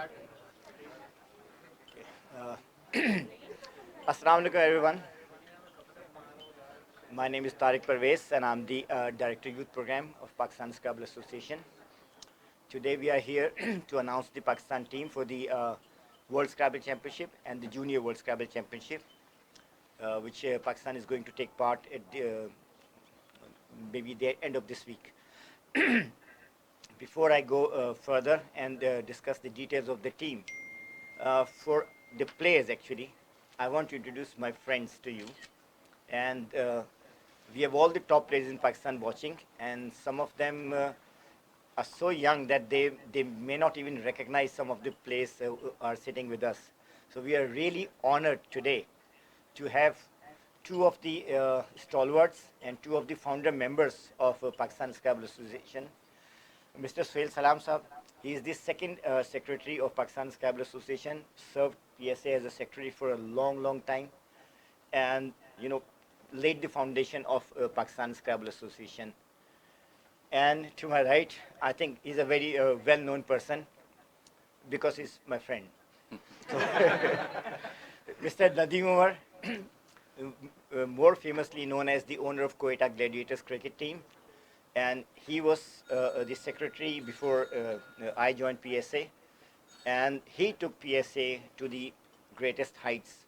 Uh, Assalamu alaikum, everyone. My name is Tariq Parvez, and I'm the Director Youth Program of Pakistan Scrabble Association. Today, we are here to announce the Pakistan team for the World Scrabble Championship and the Junior World Scrabble Championship, which Pakistan is going to take part at maybe the end of this week. Before I go further and discuss the details of the team, for the players actually, I want to introduce my friends to you. And we have all the top players in Pakistan watching, and some of them are so young that they may not even recognize some of the players who are sitting with us. So we are really honored today to have two of the stalwarts and two of the founder members of Pakistan Scrabble Association. Mr. Suhail Salam Sahab, he is the second secretary of Pakistan Scrabble Association, served PSA as a secretary for a long, long time, and laid the foundation of Pakistan Scrabble Association. And to my right, I think he's a very well-known person because he's my friend. So, Mr. Nadeem Umar, more famously known as the owner of Quetta Gladiators cricket team, and he was the secretary before I joined PSA, and he took PSA to the greatest heights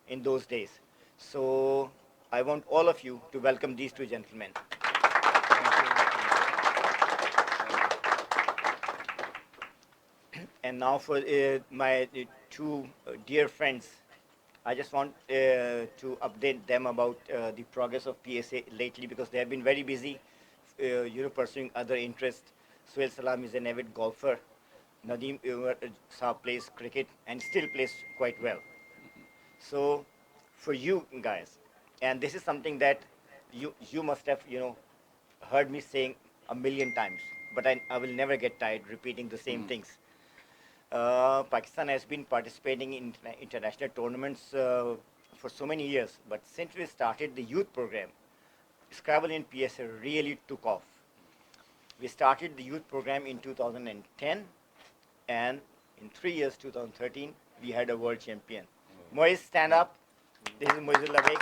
in those days. So I want all of you to welcome these two gentlemen. And now for my two dear friends, I just want to update them about the progress of PSA lately because they have been very busy, pursuing other interests. Suhail Salam is an avid golfer. Nadeem Saab plays cricket and still plays quite well. So, for you guys, and this is something that you must have heard me saying a million times, but I will never get tired repeating the same things. Pakistan has been participating in international tournaments for so many years, but since we started the youth program, Scrabble in PSA really took off. We started the youth program in 2010, and in 3 years, 2013, we had a world champion. Moiz, stand up. This is Moizullah Beg,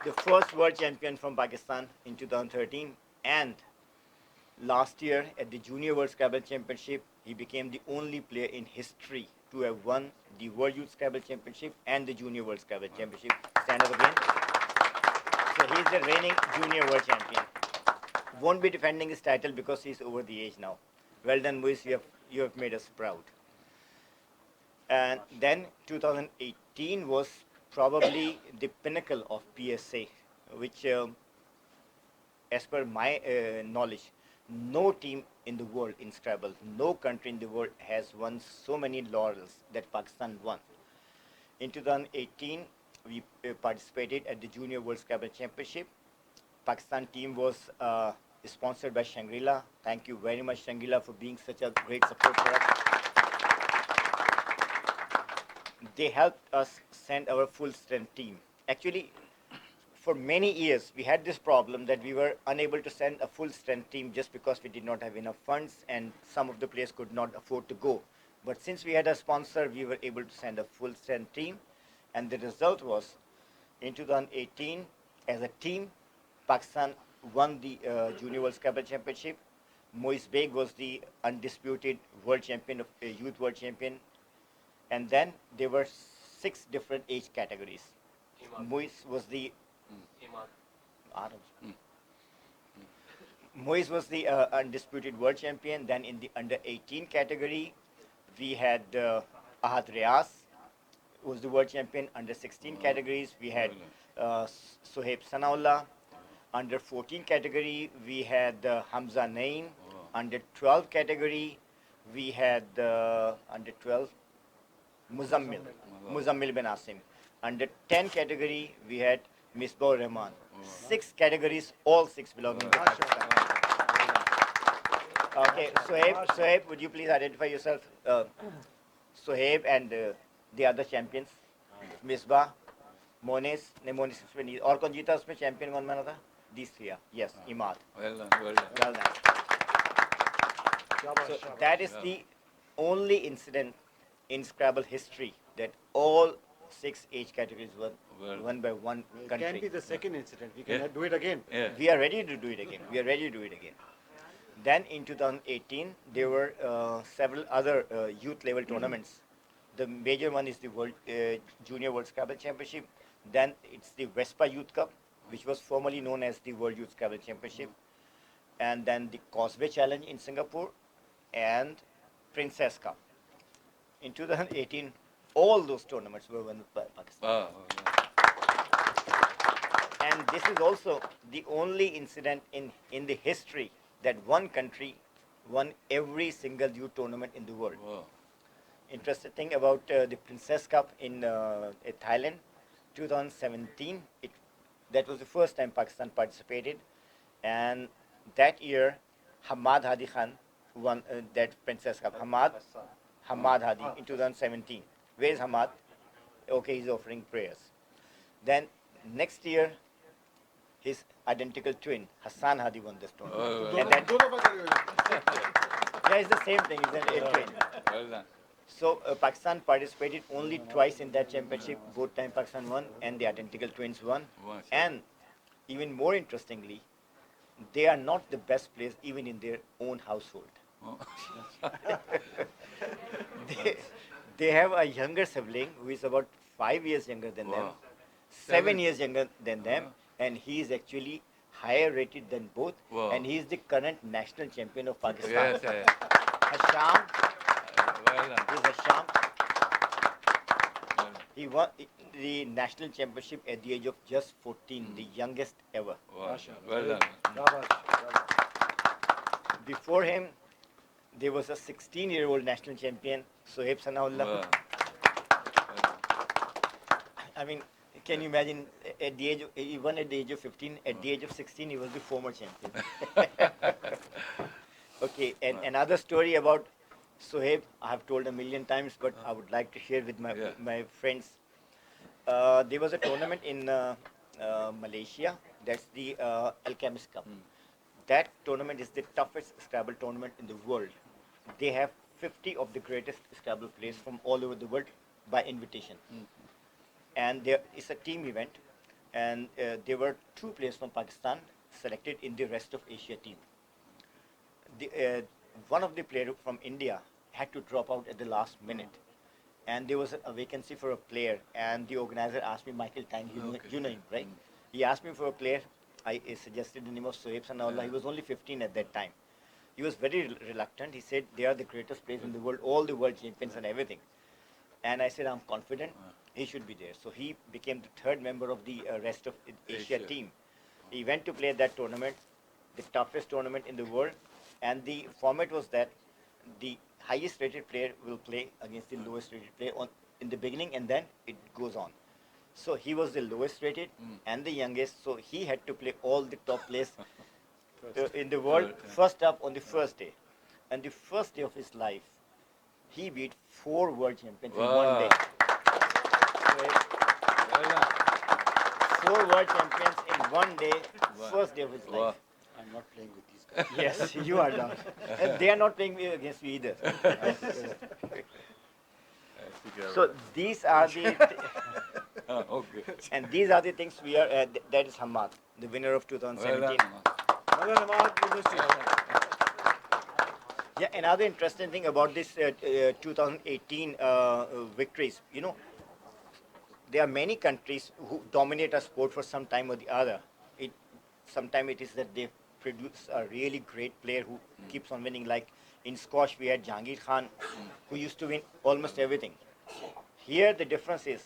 the first world champion from Pakistan in 2013, and last year at the Junior World Scrabble Championship, he became the only player in history to have won the World Youth Scrabble Championship and the Junior World Scrabble Championship. Stand up again. So he is the reigning Junior World Champion. Won't be defending his title because he's over the age now. Well done, Moise. You have made us proud. And then 2018 was probably the pinnacle of PSA, which, as per my knowledge, no team in the world in Scrabble, no country in the world has won so many laurels that Pakistan won. In 2018, we participated at the Junior World Scrabble Championship. Pakistan team was sponsored by Shangri-La. Thank you very much, Shangri-La, for being such a great support for us. They helped us send our full-strength team. Actually, for many years, we had this problem that we were unable to send a full-strength team just because we did not have enough funds and some of the players could not afford to go. But since we had a sponsor, we were able to send a full-strength team. And the result was, in 2018, as a team, Pakistan won the Junior World Scrabble Championship. Moiz Beg was the undisputed world champion, of youth world champion. And then there were 6 different age categories. Moiz was the Moiz was the undisputed world champion. Then in the under 18 category, we had Ahad Riaz, who was the world champion. Under 16 categories, we had Sohaib Sanaullah. Under 14 category, we had Hamza Naeem. Under 12 category, we had under 12 Muzammil bin Asim. Under 10 category, we had Misbah Rahman. 6 categories, all 6 belonging to Pakistan. Okay, Sohaib, would you please identify yourself? Sohaib and the other champions. Misbah, Monis, Monis इसमें और कौन जीता उसमें champion कौन बना था? These 3, yes, Imad. Well done. Well done. So that is the only incident in Scrabble history that all 6 age categories were won by one It country. can be the second incident. We can Yeah. do it again. Yeah. We are ready to do it again. We are ready to do it again. Then in 2018, there were several other youth level tournaments. The major one is the Junior World Scrabble Championship. Then it's the Vespa Youth Cup, which was formerly known as the World Youth Scrabble Championship. And then the Causeway Challenge in Singapore and Princess Cup. In 2018, all those tournaments were won by Pakistan. Oh, And this is also the only incident in the history that one country won every single youth tournament in the world. wow. Interesting thing about the Princess Cup in Thailand, 2017. That was the first time Pakistan participated, and that year, Hamad Hadi Khan won that Princess Cup. Hamad Hadi in 2017. Where is Hamad? Okay, he's offering prayers. Then next year, his identical twin Hassan Hadi won this tournament. Oh, And that, दोनों पकड़ गए। yeah, it's the same thing, isn't it? Twin. well done. So Pakistan participated only twice in that championship. Both time Pakistan won, and the identical twins won. Wow. And even more interestingly, they are not the best players even in their own household. Oh. They have a younger sibling who is about 5 years younger than them, Wow. 7 years younger than them, and he is actually higher rated than both. Wow. And he is the current national champion of Pakistan. Yes, yes. Hasham, Well done. is Hasham. Well done. He won the national championship at the age of just 14, the youngest ever. Wow. Well done. शाबाश। Before him, there was a 16-year-old national champion, Sohaib Sanaullah. Wow. I mean, can you imagine at the age of, he won at the age of 15, at the age of 16, he was the former champion. Okay, and another story about Sohaib, I have told a million times, but I would like to share with Yeah. my friends. There was a tournament in Malaysia, that's the Alchemist Cup. That tournament is the toughest Scrabble tournament in the world. They have 50 of the greatest Scrabble players from all over the world by invitation. And there is a team event, and there were 2 players from Pakistan selected in the rest of Asia team. One of the players from India had to drop out at the last minute, and there was a vacancy for a player, and the organizer asked me, Michael Tang, you know him, right? He asked me for a player. I suggested the name of Sohaib Sanaullah. He was only 15 at that time. He was very reluctant. He said, they are the greatest players in the world, all the world champions and everything. And I said, I'm confident he should be there. So he became the 3rd member of the rest of Asia Asia. team. He went to play that tournament, the toughest tournament in the world. And the format was that the highest rated player will play against the lowest rated player in the beginning, and then it goes on. So he was the lowest rated and the youngest, so he had to play all the top players in the world first up on the first day. And the first day of his life, he beat 4 world champions in one day. Well done. 4 world champions in one day, first day of his Wow. life. I'm not playing with these guys. Yes, you are not. And they are not playing against you either. So these are the Okay. and these are the things we are. That is Hamad, the winner of Well 2017. done. Madan Ahmad university. Yeah, another interesting thing about this 2018 victories, there are many countries who dominate a sport for some time or the other. Sometimes it is that they produce a really great player who keeps on winning. Like in squash, we had Jahangir Khan, who used to win almost everything. Here, the difference is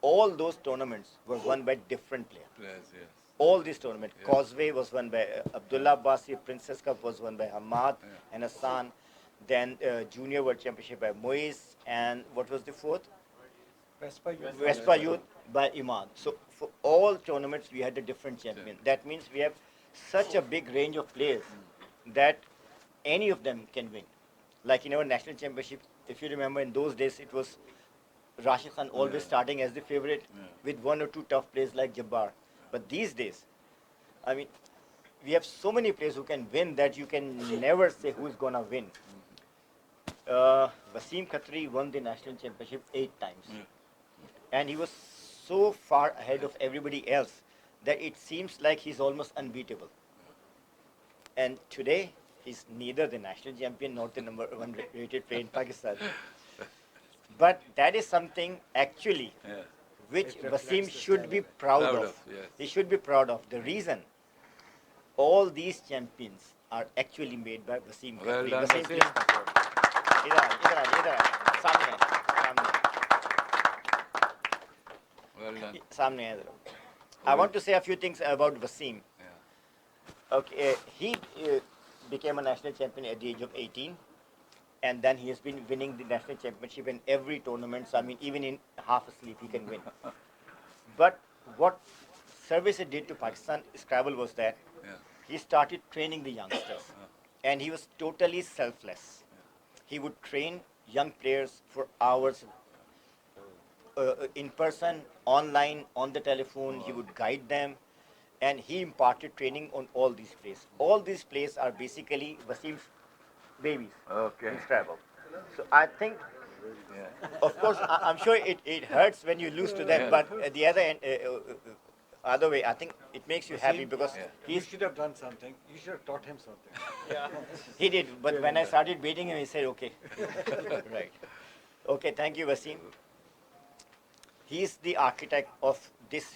all those tournaments were won by different players. Yes, yes. All these tournaments. Yeah. Causeway was won by Abdullah Abbasi, Princess Cup was won by Hamad and Hassan. Then Junior World Championship by Moise, and what was the 4th? Vespa Youth by Imad. So for all tournaments, we had a different champion. That means we have such a big range of players that any of them can win. Like in our national championship, if you remember, in those days, it was Rashid Khan always starting as the favorite with 1 or 2 tough players like Jabbar. But these days, I mean, we have so many players who can win that you can never say who's gonna win. Wasim Khatri won the national championship 8 times, and he was so far ahead of everybody else that it seems like he's almost unbeatable. And today, he's neither the national champion nor the number one rated player in Pakistan. But that is something actually Yeah. which It reflects Wasim the should style be of it. proud Proud of. of, yes. He should be proud of. The reason all these champions are actually made by Wasim Well Khatri. done, Wasim, Wasim. please come forward. इधर आ, इधर आ, इधर आ, सामने सामने Well done. सामने आ, इधर. I want to say a few things about Wasim. Yeah. Okay, he became a national champion at the age of 18, and then he has been winning the national championship in every tournament. So, I mean, even in half asleep, he can win. But what service it did to Pakistan Scrabble was that Yeah. he started training the youngsters, and he was totally selfless. He would train young players for hours, in person, online, on the telephone. He would guide them, and he imparted training on all these plays. All these plays are basically Wasim's babies Okay. in Scrabble. So I think, Yeah. of course, I'm sure it hurts when you lose to them, Yeah. but at the other end, other way, I think it makes you happy Wasim, because Yeah. You he's, should have done something. You should have taught him something. he did. But when I started beating him, he said, "Okay, right, okay, thank you, Wasim." He's the architect of this,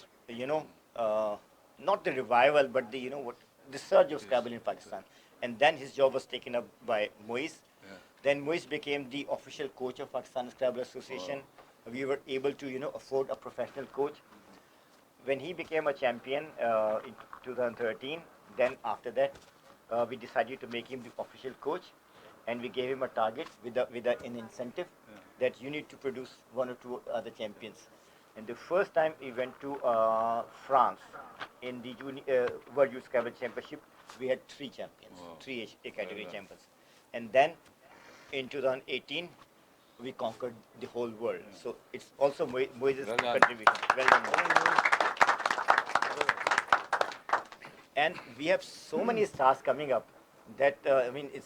not the revival, but the, what, the surge of Scrabble in Pakistan. And then his job was taken up by Moise. Yeah. Then Moise became the official coach of Pakistan Scrabble Association. We were able to, afford a professional coach. When he became a champion in 2013, then after that, we decided to make him the official coach, and we gave him a target with an incentive that you need to produce one or two other champions. And the first time he went to France in the World Youth Scrabble Championship, we had 3 champions, Wow. 3 category Well done. champions. And then in 2018, we conquered the whole world. So it's also Moises' Well done. contribution. Well done, Moise. And we have so many stars coming up that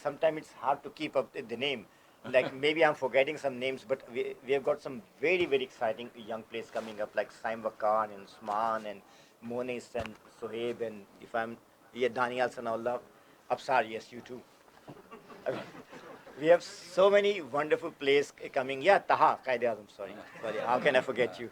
sometimes it's hard to keep up the name. Like maybe I'm forgetting some names, but we have got some very very exciting young players coming up, like Saim Wakan and Usman and Monis and Sohaib, and if I'm Daniel Sanaullah, Absar, yes, you too. I mean, we have so many wonderful players coming. Yeah, Taha, Qaid-e-Azam, sorry. How can I forget you?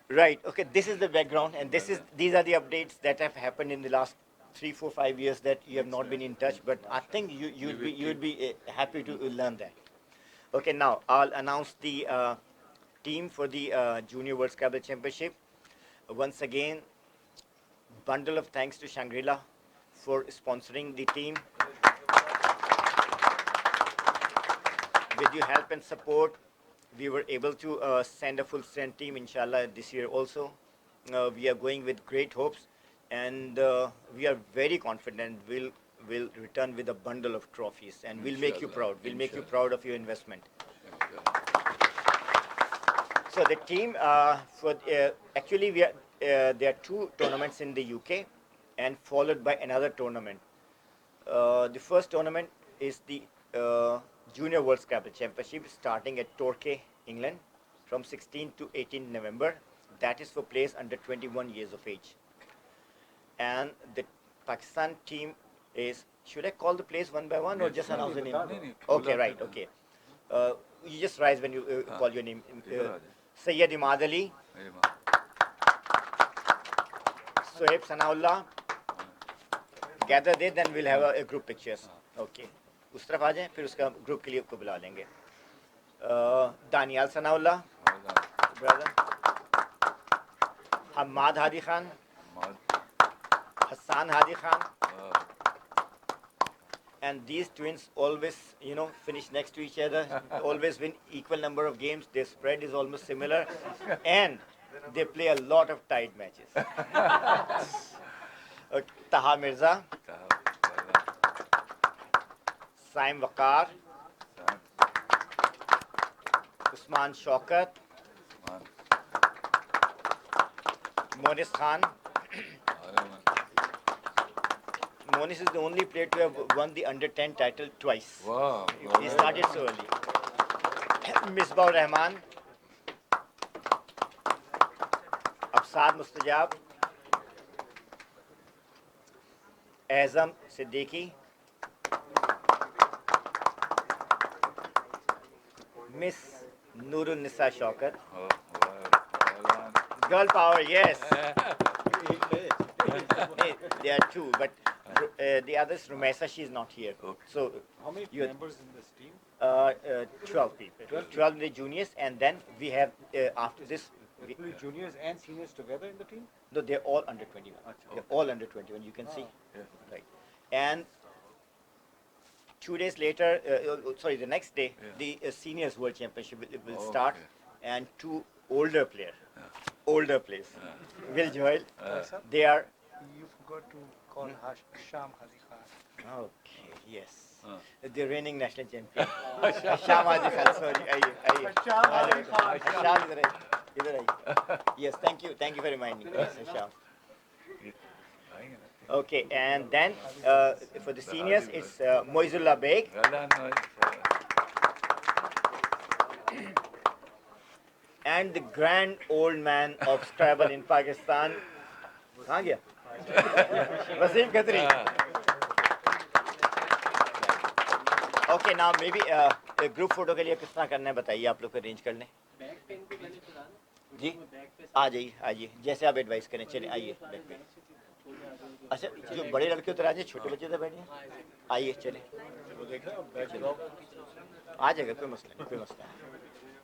Right. Okay. This is the background, and these are the updates that have happened in the last 3, 4, 5 years that you have not been in touch. But I think you'd be happy to learn that. Okay. Now I'll announce the team for the Junior World Scrabble Championship. Once again, bundle of thanks to Shangri-La for sponsoring the team. With your help and support, we were able to send a full strength team, inshallah, this year also. We are going with great hopes, and we are very confident we'll return with a bundle of trophies, and we'll make you Inshallah. proud. We'll make you Inshallah. proud of your investment. Inshallah. So the team actually there are 2 tournaments in the UK, and followed by another tournament. The first tournament is the Junior World Scrabble Championship, starting at Torquay, England, from 16 to 18 November. That is for players under 21 years of age. And the Pakistan team is, should I call the players one by one or Yes. just announce the name? No, no. Okay, right, okay. You just rise when you call your name. Sayyid Imad Ali, Very much. Sohaib Sanaullah. Gather there, then we'll have a group pictures. Okay. उस तरफ आ जाएं, फिर उसका group के लिए आपको बुला लेंगे. Daniyal Sanaullah, Well done. brother. Hamad Hadi Khan, Ahmad. Hassan Hadi Khan, Uh, and these twins always, finish next to each other, always win equal number of games. Their spread is almost similar, and they play a lot of tight matches. Taha Mirza, well done. Saim Wakar, Sam. Usman Shaukat, Man. Monis Khan, All right, man. Monis is the only player to have won the under 10 title twice. Wow. He started so early. Misbah Rahman, Absad Mustajab, Azam Siddiqui, Miss Nurul Nisa Shaukat. Oh, well Girl power, yes. done. Hey, there are two, but the others, Rumesa, she's not here. Okay. So How many you- members in this team? 12 people. 12 the juniors, and then we have after this. We, Actually, juniors and seniors together in the team? no, they're all under 21. Acha. They're all under 21. You can see, Yeah. right? And 2 days later, sorry, the next day, Yeah. the seniors world championship will start, Okay. and two older players, Will Joel, Sir, they are You forgot to call Sham Hazi Khan. okay. Yes. हाँ. The reigning national champion. Sham Haji Khan, sorry. आइए. Sham Haji Khan. Sham इधर आइए. Yes, thank you for reminding me, Mr. Sham. आएंगे ना. Okay, and then for the seniors, it's Moizullah Beg, Well done, Moiz. and the grand old man of Scrabble in Pakistan. कहाँ गया? Wasim Khatri. Okay, now maybe group photo के लिए किस तरह करना है बताइए, आप लोग को arrange कर लें. जी आ जाइए जैसे आप एडवाइस करें. चलिए आइए बैक पे. अच्छा जो बड़े लड़के उतर आ जाए, छोटे बच्चे तो बैठे. आइए चले. आ जाएगा, कोई मसला नहीं.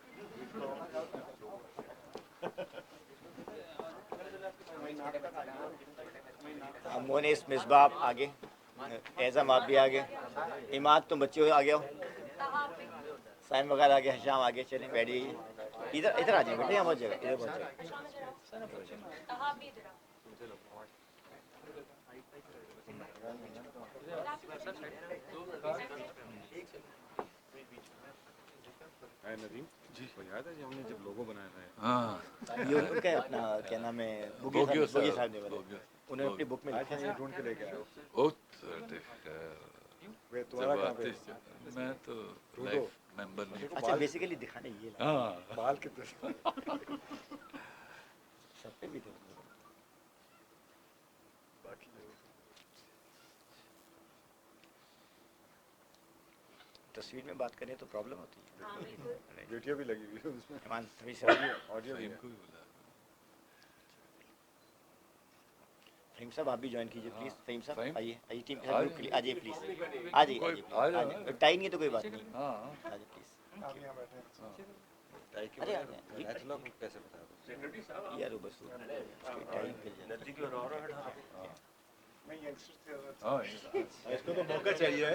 मोनिस मिसबाब आगे, एज़म आप भी आगे, इमाद तुम बच्चे हो आगे हो, साइम वगैरह आगे, हशाम आगे. चले बैठिए. इधर आ जाए बेटे, यहाँ बहुत जगह, इधर बहुत जगह. नदीम जी को याद है जब हमने जब लोगो बनाया था हाँ. ये उनका है अपना क्या नाम है, बुगी बोगियो साहब ने साहब. बोला. बोगियो. उन्होंने अपनी बुक में लिखा आज है. ढूंढ के लेके आया बहुत वे तुम्हारा कहाँ पे मैं तो लाइफ मेंबर नहीं. अच्छा बेसिकली दिखाने ये लगा. हाँ. बाल कितने सब पे भी थे. तस्वीर में बात करें तो प्रॉब्लम होती है. बेटियाँ भी लगी हुई है उसमें ईमान थोड़ी सी ऑडियो भी फहीम है को भी बुला. फहीम साहब आप भी ज्वाइन कीजिए प्लीज. फहीम साहब फहीम? आइए टीम के आ साथ ग्रुप के लिए. आ जाइए प्लीज. आ जाइए कोई- आ जाओ. टाई नहीं है तो कोई बात नहीं. हाँ. आ जाइए प्लीज. आप यहाँ बैठे हैं. अरे आ जाइए. मैच लोग कैसे बता यार वो बस टाई मिल जाता है. मैं यंगस्टर थे और हाँ. इसको तो मौका चाहिए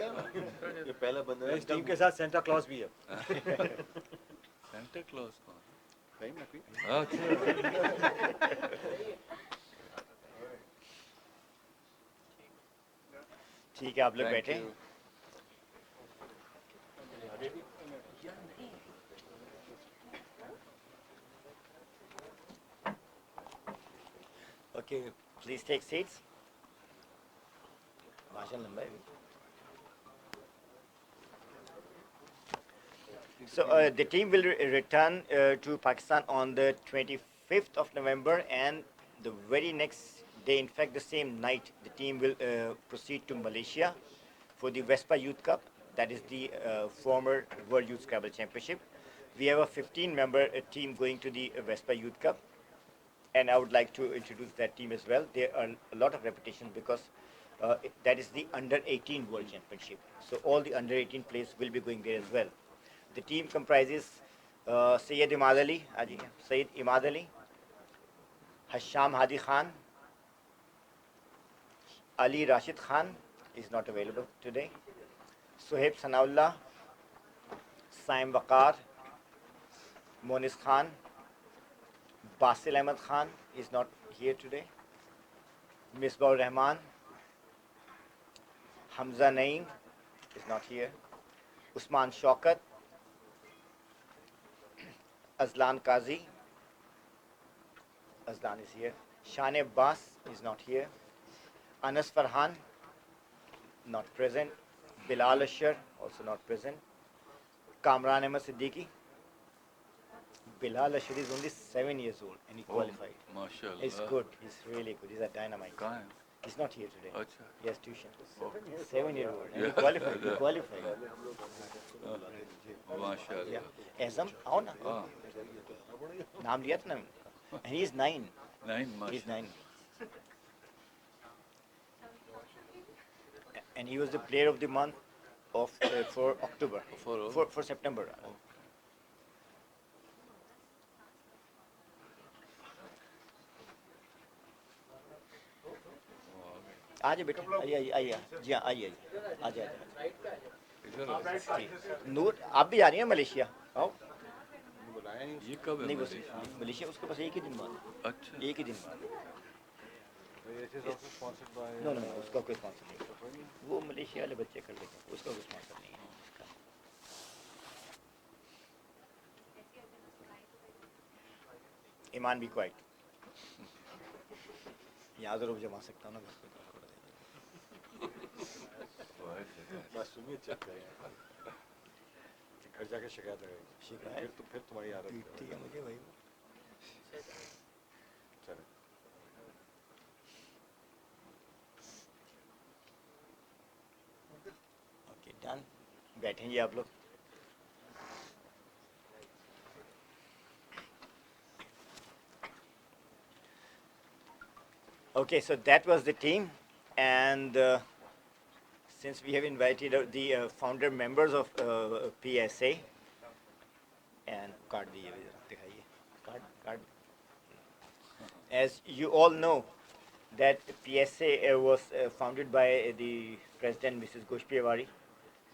ये पहला बंदा है. इस टीम के साथ सेंटा क्लॉज भी है सेंटा क्लॉज कौन? फहीम नकवी अच्छा. ठीक है आप लोग Thank बैठे. you. Okay, please take seats. भाषण लंबा है. So the team will return to Pakistan on the 25th of November, and the very next day, in fact the same night, the team will proceed to Malaysia for the Vespa Youth Cup. That is the former World Youth Scrabble Championship. We have a 15-member team going to the Vespa Youth Cup, and I would like to introduce that team as well. There are a lot of reputation because that is the under 18 World Championship. So all the under 18 players will be going there as well. The team comprises Sayyid Imad Ali, Sayyid Imad Ali, Hasham Hadi Khan, Ali Rashid Khan is not available today, Suhaib Sanaullah, Saim Waqar, Monis Khan, Basil Ahmed Khan is not here today, Misbah Rahman, Hamza Naeem is not here, Usman Shaukat, Azlan Qazi, Azlan is here, Shan Abbas is not here, Anas Farhan, not present. Bilal Ashar, also not present. Kamran Ahmed Siddiqui. Bilal Ashar is only 7 years old and he qualified. MashaAllah. He's good. He's really good. He's a dynamite. कहाँ है? He's not here today. अच्छा. He has tuition. 7-year-old. And he Yeah. qualified. He qualified. MashaAllah. Yeah. Azam, आओ ना. हाँ. नाम लिया था ना मैंने. And he is 9. 9 He's MashaAllah. 9. And he was the player of the month of for October. For September. आइए बेटा आइए आइए जी हाँ आइए आ जाए इधर आओ. नूर आप भी जा रही हैं मलेशिया आओ ये कब है नहीं बस मलेशिया? मलेशिया उसके पास एक ही दिन बाद अच्छा. एक ही दिन बाद It is also sponsored by. No no उसका कोई स्पॉन्सर नहीं वो मलेशिया वाले बच्चे कर लेते हैं उसका कोई स्पॉन्सर नहीं है उसका ईमान भी क्वाइट यहाँ तो रुक जमा सकता हूँ ना बस मासूमियत चेक करें. घर जाके शिकायत लगाएगी. शिकायत फिर तुम्हारी आदत. ठीक है मुझे भाई चलो. ओके डन बैठेंगे आप लोग Okay, so that was the team, and since we have invited the founder members of PSA, and card diye dikhaiye. Card. As you all know, that PSA was founded by the president, Mrs. Goshpiawari.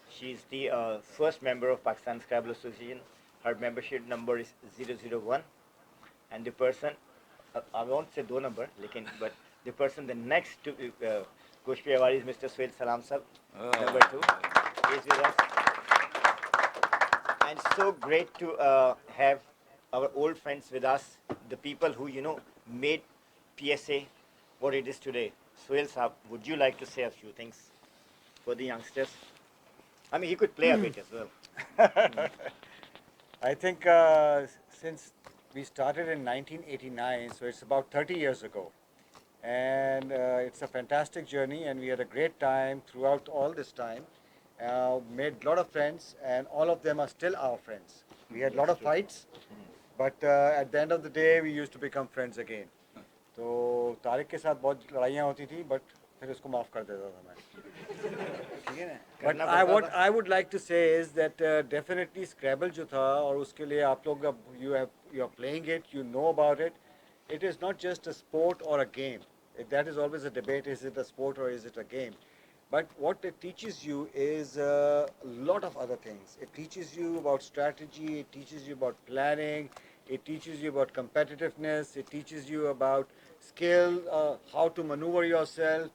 She is the first member of Pakistan Scrabble Association. Her membership number is 001, and the person, I won't say 2 number, but the person the next to Goshpiawari is Mr. Suhail Salam Sab, number 2. He is with us. And it's so great to have our old friends with us, the people who, made PSA what it is today. Suhail Sab, would you like to say a few things for the youngsters? I mean, he could play a bit as well. I think since we started in 1989, so it's about 30 years ago. And it's a fantastic journey, and we had a great time throughout all this time. Made a lot of friends, and all of them are still our friends. We had a lot of fights, but at the end of the day, we used to become friends again. तो तारिक के साथ बहुत लड़ाइयाँ होती थी, but फिर उसको माफ़ कर देता था मैं. ठीक है ना? But what I would like to say is that definitely Scrabble जो था और उसके लिए आप लोग अब you are playing it, you know about it. It is not just a sport or a game. That is always a debate, is it a sport or is it a game? But what it teaches you is a lot of other things. It teaches you about strategy, it teaches you about planning, it teaches you about competitiveness, it teaches you about skill, how to maneuver yourself.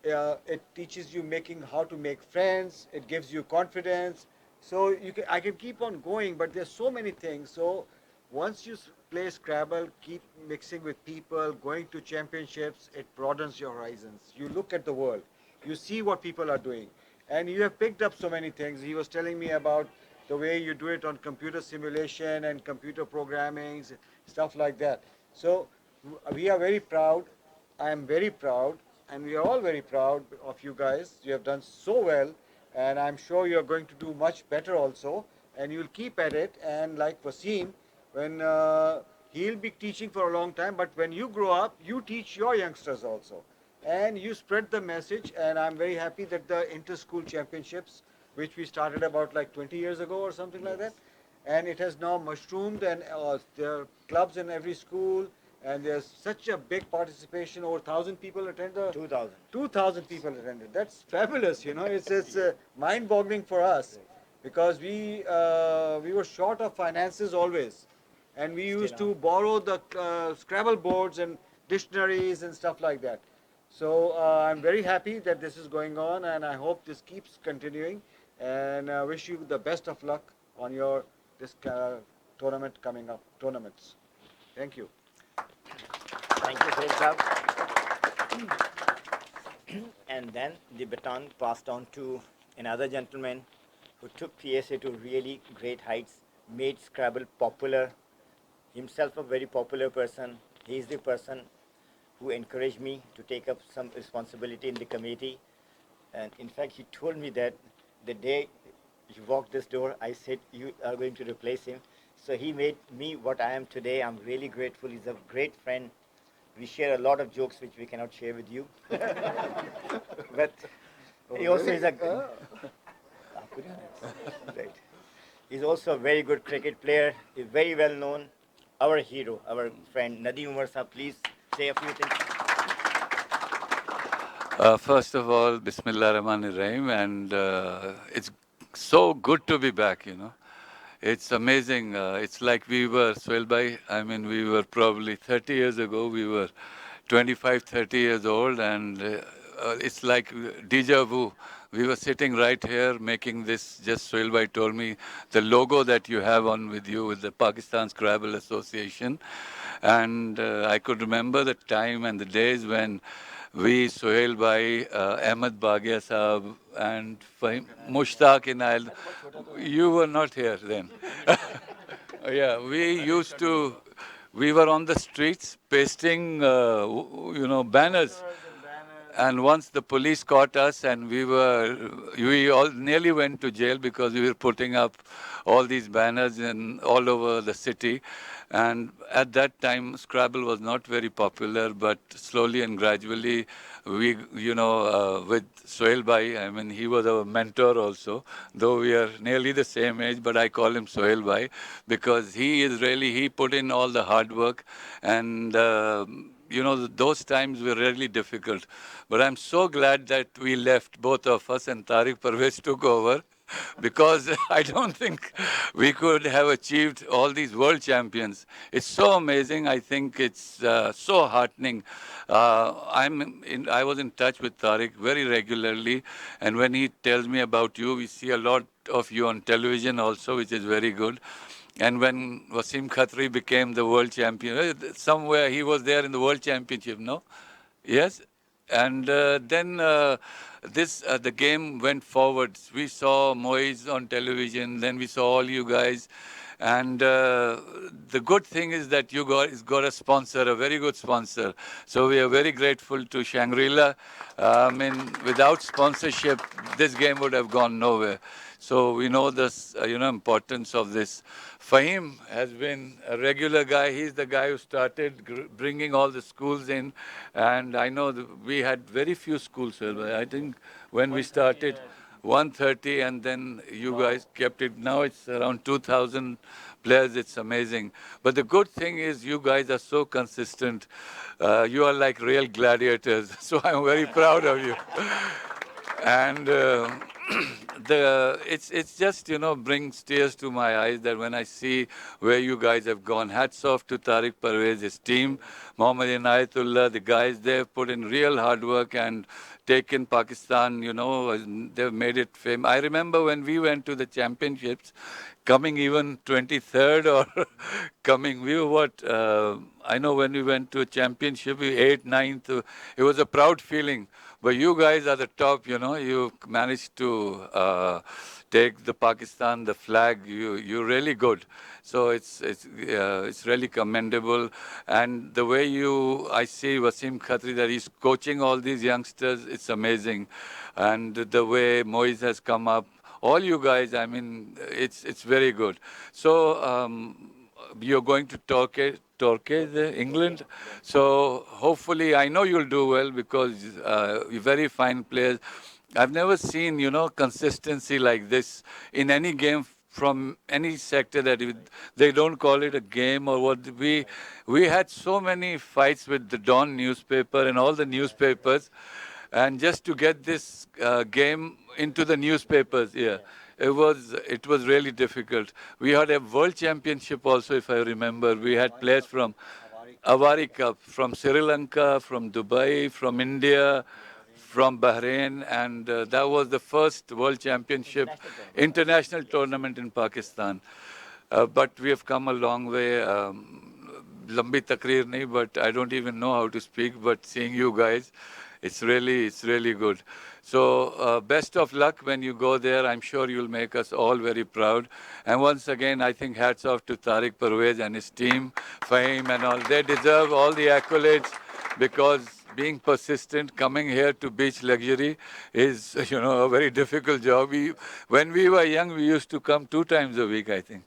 It teaches you how to make friends, it gives you confidence. So I can keep on going, but there's so many things. So once you play Scrabble, keep mixing with people, going to championships, it broadens your horizons. You look at the world, you see what people are doing, and you have picked up so many things. He was telling me about the way you do it on computer simulation and computer programming, stuff like that. So we are very proud. I am very proud, and we are all very proud of you guys. You have done so well, and I'm sure you are going to do much better also, and you'll keep at it. And like Wasim, when he'll be teaching for a long time, but when you grow up, you teach your youngsters also. And you spread the message, and I'm very happy that the inter-school championships, which we started about like 20 years ago or something like that, and it has now mushroomed, and there are clubs in every school, and there's such a big participation. Over 1,000 people attended. 2,000. 2,000 people attended. That's fabulous, It's mind-boggling for us, because we were short of finances always, and we used to borrow the Scrabble boards and dictionaries and stuff like that. So I'm very happy that this is going on, and I hope this keeps continuing, and wish you the best of luck on your this tournaments. Thank you. Thank you, Suhail Sab. And then the baton passed on to another gentleman who took PSA to really great heights, made Scrabble popular, himself a very popular person. He is the person who encouraged me to take up some responsibility in the committee. And in fact, he told me that the day he walked this door, I said, you are going to replace him. So he made me what I am today. I'm really grateful. He's a great friend. We share a lot of jokes which we cannot share with you. But he also is a right. He's also a very good cricket player. He's very well known. Our hero, our friend Nadeem Umar Sahab, please say a few things. First of all, Bismillah Rahman Rahim, and it's so good to be back, you know. It's amazing. It's like we were, Sohail Bhai, I mean, we were probably 30 years ago, we were 25, 30 years old, and it's like deja vu. We were sitting right here making this, just Sohail Bhai told me, the logo that you have on with you with the Pakistan Scrabble Association. And I could remember the time and the days when we, Sohail Bhai, Ahmed Baghia Saab, and Fahim, Mushtaq Inayal, you were not here then. Yeah, we were on the streets pasting, banners. And once the police caught us, and we all nearly went to jail because we were putting up all these banners in all over the city. And at that time, Scrabble was not very popular, but slowly and gradually, with Sohail Bhai, I mean, he was our mentor also, though we are nearly the same age, but I call him Sohail Bhai because he put in all the hard work and, those times were really difficult. But I'm so glad that we left, both of us, and Tariq Parvez took over because I don't think we could have achieved all these world champions. It's so amazing. I think it's so heartening. I was in touch with Tariq very regularly, and when he tells me about you, we see a lot of you on television also, which is very good. And when Wasim Khatri became the world champion, somewhere he was there in the world championship, no? Yes? And then the game went forward. We saw Moise on television, then we saw all you guys. And the good thing is that you guys got a sponsor, a very good sponsor. So we are very grateful to Shangri-La. I mean, without sponsorship, this game would have gone nowhere. So we know this, importance of this. Fahim has been a regular guy. He's the guy who started bringing all the schools in. And I know we had very few schools. I think when we started, 130, and then you guys kept it. Now it's around 2,000 players. It's amazing. But the good thing is you guys are so consistent. You are like real gladiators. So I'm very proud of you. And it's just brings tears to my eyes that when I see where you guys have gone. Hats off to Tariq Parvez, his team, Mohammad Inayatullah, the guys. They've put in real hard work and taken Pakistan. They've made it famous. I remember when we went to the championships, coming even 23rd or coming. We were what? I know when we went to a championship, we 8th, 9th. It was a proud feeling. But you guys are the top, you managed to take the Pakistan, the flag. You're really good. So it's really commendable. And the way I see Wasim Khatri, that he's coaching all these youngsters, it's amazing. And the way Moise has come up, all you guys, I mean, it's very good. So you're going to Torquay, England. So hopefully, I know you'll do well because you're very fine players. I've never seen, consistency like this in any game from any sector they don't call it a game or what. We had so many fights with the Dawn newspaper and all the newspapers, and just to get this game into the newspapers, yeah. It was really difficult. We had a world championship also, if I remember. We had players from Awari Cup, from Sri Lanka, from Dubai, from India, from Bahrain, and that was the first world championship, international tournament in Pakistan. But we have come a long way. Lambi takreer nahi, but I don't even know how to speak. But seeing you guys, It's really good. So best of luck when you go there. I'm sure you'll make us all very proud. And once again, I think hats off to Tariq Parvez and his team, Fahim and all. They deserve all the accolades because being persistent, coming here to beach luxury is, a very difficult job. When we were young, we used to come 2 times a week, I think.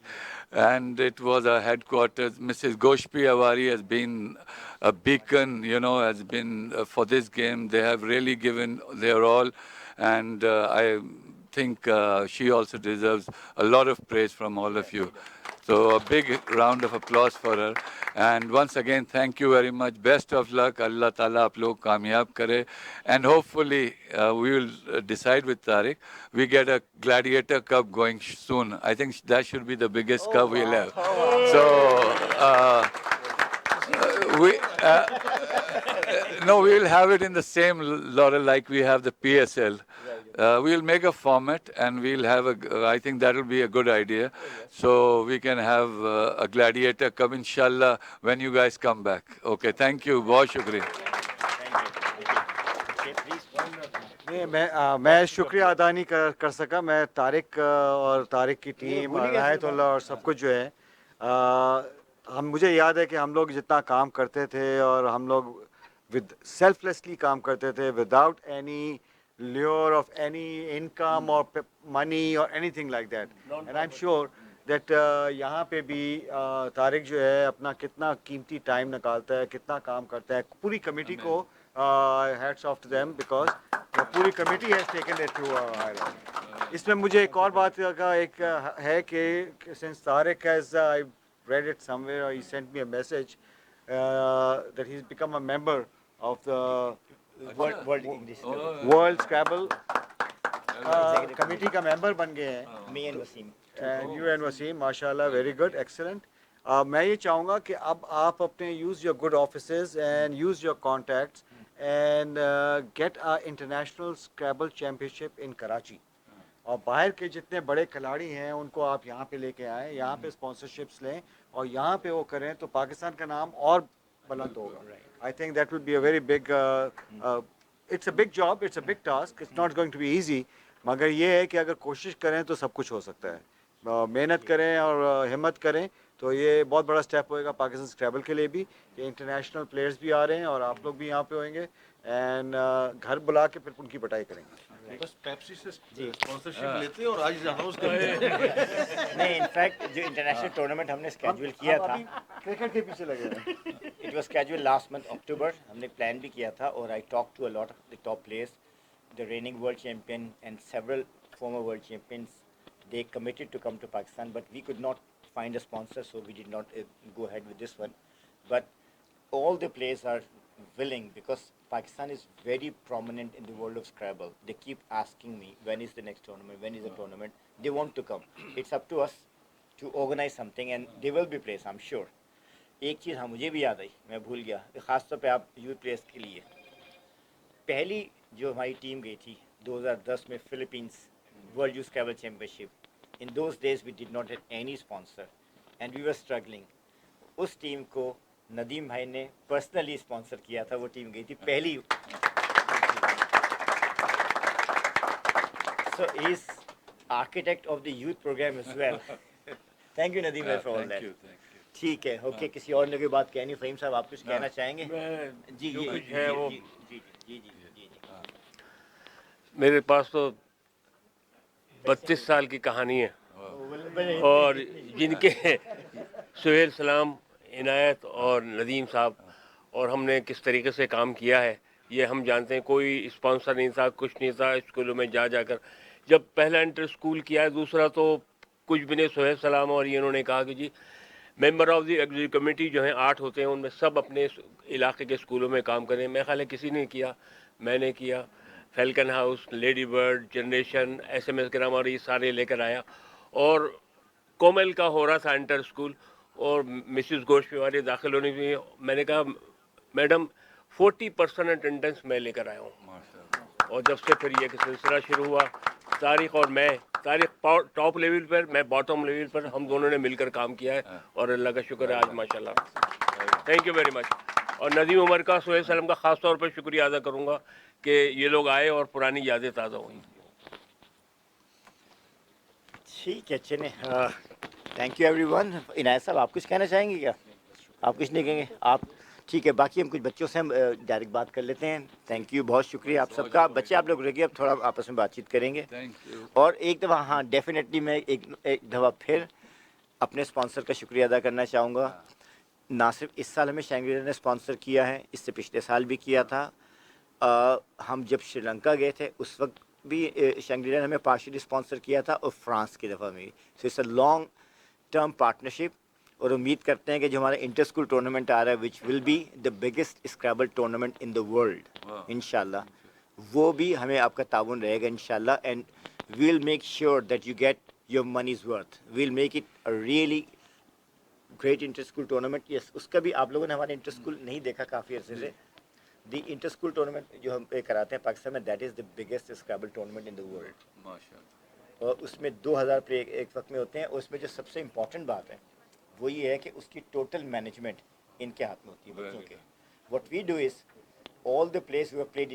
And it was our headquarters. Mrs. Goshpi Awari has been a beacon, has been for this game. They have really given their all. And I think she also deserves a lot of praise from all of you. So a big round of applause for her. And once again, thank you very much. Best of luck. Allah Ta'ala aap log kamyab kare. And hopefully, we will decide with Tariq. We get a Gladiator Cup going soon. I think that should be the biggest cup we'll have. So, we... no, we will have it in the same laurel like we have the PSL. We'll make a format and we'll have I think that will be a good idea. So we can have a Gladiator Cup, inshallah, when you guys come back. Okay, thank you. बहुत शुक्रिया. नहीं मैं शुक्रिया अदा नहीं कर सका. मैं तारिक और तारिक की टीम और रायतुल्लाह और सब कुछ जो है मुझे याद है कि हम लोग जितना काम करते थे और हम लोग विद सेल्फलेसली काम करते थे without any lure of any income or money or anything like that. And I'm sure that यहाँ पे भी तारिक जो है अपना कितना कीमती टाइम निकालता है, कितना काम करता है. पूरी कमेटी को hats off to them because the पूरी committee has taken it to a high level. इसमें मुझे एक और बात का एक है कि since Tariq has I read it somewhere or he sent me a message that he's become a member of the World Scrabble committee का मेंबर बन गए हैं. Me and Wasim. And you and Wasim, माशाल्लाह, very good, excellent. मैं ये चाहूँगा कि अब आप अपने use your good offices and use your contacts and get a international Scrabble championship in Karachi. और बाहर के जितने बड़े खिलाड़ी हैं उनको आप यहाँ पे लेके आएँ, यहाँ पे sponsorships लें और यहाँ पे वो करें तो पाकिस्तान का नाम और बुलंद होगा. I think that would be a very big, it's a big job, it's a big task, it's not going to be easy. मगर ये है कि अगर कोशिश करें तो सब कुछ हो सकता है. मेहनत करें और हिम्मत करें तो ये बहुत बड़ा स्टेप होएगा पाकिस्तान स्क्रैबल के लिए भी. ये इंटरनेशनल प्लेयर्स भी आ रहे हैं और आप लोग भी यहाँ पे होंगे एंड घर बुला के फिर उनकी बटाई करेंगे. बस पेप्सी से स्पॉन्सरशिप लेते हैं और आज अनाउंस करते हैं. नहीं, इनफैक्ट जो इंटरनेशनल टूर्नामेंट हमने स्केड्यूल किया था, क्रिकेट के पीछे लगे हैं. It was scheduled last month October. हमने प्लान भी किया था और I talk to a lot of the top players, the reigning world champion and several former world champions. They committed to come to Pakistan, but we could not find a sponsor, so we did not go ahead with this one. But all the players are willing because Pakistan is very prominent in the world of Scrabble. They keep asking me, when is the next tournament, when is the tournament. They want to come. It's up to us to organize something and they will be players, I'm sure. एक चीज़ हाँ मुझे भी याद आई, मैं भूल गया, ख़ास तौर पे आप यूथ प्लेयर्स के लिए. पहली जो हमारी टीम गई थी 2010 में Philippines World Youth Scrabble Championship. In those days, we did not have any sponsor, and we were struggling. उस टीम को नदीम भाई ने पर्सनली स्पॉन्सर किया था. वो टीम गई थी पहली. So he is architect of the youth program as well. Thank you Nadeem भाई for all that. ठीक है, ओके. किसी और ने कोई बात कहनी? फहीम साहब आप कुछ कहना चाहेंगे? जी जी जी जी जी. मेरे पास तो 32 साल की कहानी है और जिनके सुहेल सलाम, इनायत और नदीम साहब और हमने किस तरीके से काम किया है ये हम जानते हैं. कोई स्पॉन्सर नहीं था, कुछ नहीं था. स्कूलों में जाकर जब पहला इंटर स्कूल किया है, दूसरा तो कुछ भी नहीं. सुहेल सलाम और ये उन्होंने कहा कि जी member of the executive committee जो हैं 8 होते हैं, उनमें सब अपने इलाके के स्कूलों में काम करें. मैं ख्याल है किसी ने किया, मैंने किया. Falcon house, lady bird, generation, SMS grammar, ये सारे लेकर आया. और कोमल का हो रहा था इंटर स्कूल और मिसिस गोश्त वाले दाखिल होने की. मैंने कहा मैडम 40% अटेंडेंस मैं लेकर आया हूँ. और जब से फिर ये सिलसिला शुरू हुआ, तारिक और मैं, तारिक टॉप लेवल पर, मैं बॉटम लेवल पर, हम दोनों ने मिलकर काम किया है और अल्लाह का शुक्र है आज माशाल्लाह. Thank you very much. और नदीम उमर का, सोहेल सलम का ख़ास तौर पर शुक्रिया अदा करूँगा कि ये लोग आए और पुरानी यादें ताज़ा हुई। ठीक है, चले। Thank you everyone. इनायत साहब, आप कुछ कहना चाहेंगे क्या? आप कुछ नहीं कहेंगे? आप ठीक है, बाकी हम कुछ बच्चों से हम डायरेक्ट बात कर लेते हैं। थैंक यू, बहुत शुक्रिया आप सबका। बच्चे आप लोग रहिए, अब थोड़ा आपस में बातचीत करेंगे। Thank you. और एक दफ़ा, हाँ डेफिनेटली मैं एक दफ़ा फिर अपने स्पॉन्सर का शुक्रिया अदा करना चाहूँगा। ना सिर्फ इस साल हमें शैंग्री-ला ने स्पॉन्सर किया है, इससे पिछले साल भी किया था। हम जब श्रीलंका गए थे उस वक्त भी शैंग्री-ला ने हमें पार्शियली स्पॉन्सर किया था, और फ्रांस की दफ़ा में भी। So it's a long term partnership, और उम्मीद करते हैं कि जो हमारा इंटर स्कूल टूर्नामेंट आ रहा है, which will be the biggest scrabble tournament in the world इंशाल्लाह, वो भी हमें आपका ताउन रहेगा इंशाल्लाह। And we will make sure that you get your money's worth. We will make it a really great inter school tournament. Yes, उसका भी आप लोगों ने हमारे इंटर स्कूल नहीं देखा काफ़ी अर्से से। द इंटर स्कूल टूर्नामेंट जो हम कराते हैं पाकिस्तान में, that is the biggest scrabble tournament in the world. माशाल्लाह। और उसमें 2000 प्लेयर एक वक्त में होते हैं। और उसमें जो सबसे इम्पॉर्टेंट बात है वो ये है कि उसकी टोटल मैनेजमेंट इनके हाथ में होती है, बच्चों के। What we do is, all the players who have played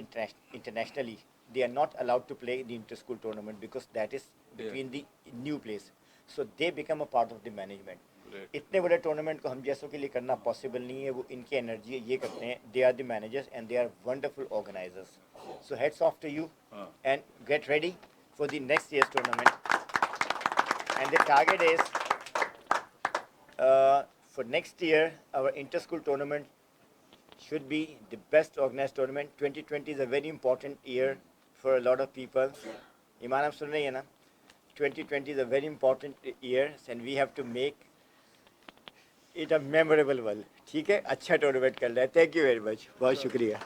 internationally, they are not allowed to play in the inter-school tournament because that is between the new players. So they become a part of the management. इतने बड़े tournament को हम जैसों के लिए करना possible नहीं है, वो इनकी एनर्जी ये करते हैं। They are the managers and they are wonderful organisers. So hats off to you and get ready for the next year's tournament. And the target is for next year our inter-school tournament should be the best organized tournament. 2020 is a very important year for a lot of people. Iman, आप सुन रही है ना? 2020 is a very important year and we have to make it a memorable one. ठीक है, अच्छा tournament कर रहा है। थैंक यू वेरी मच, बहुत शुक्रिया।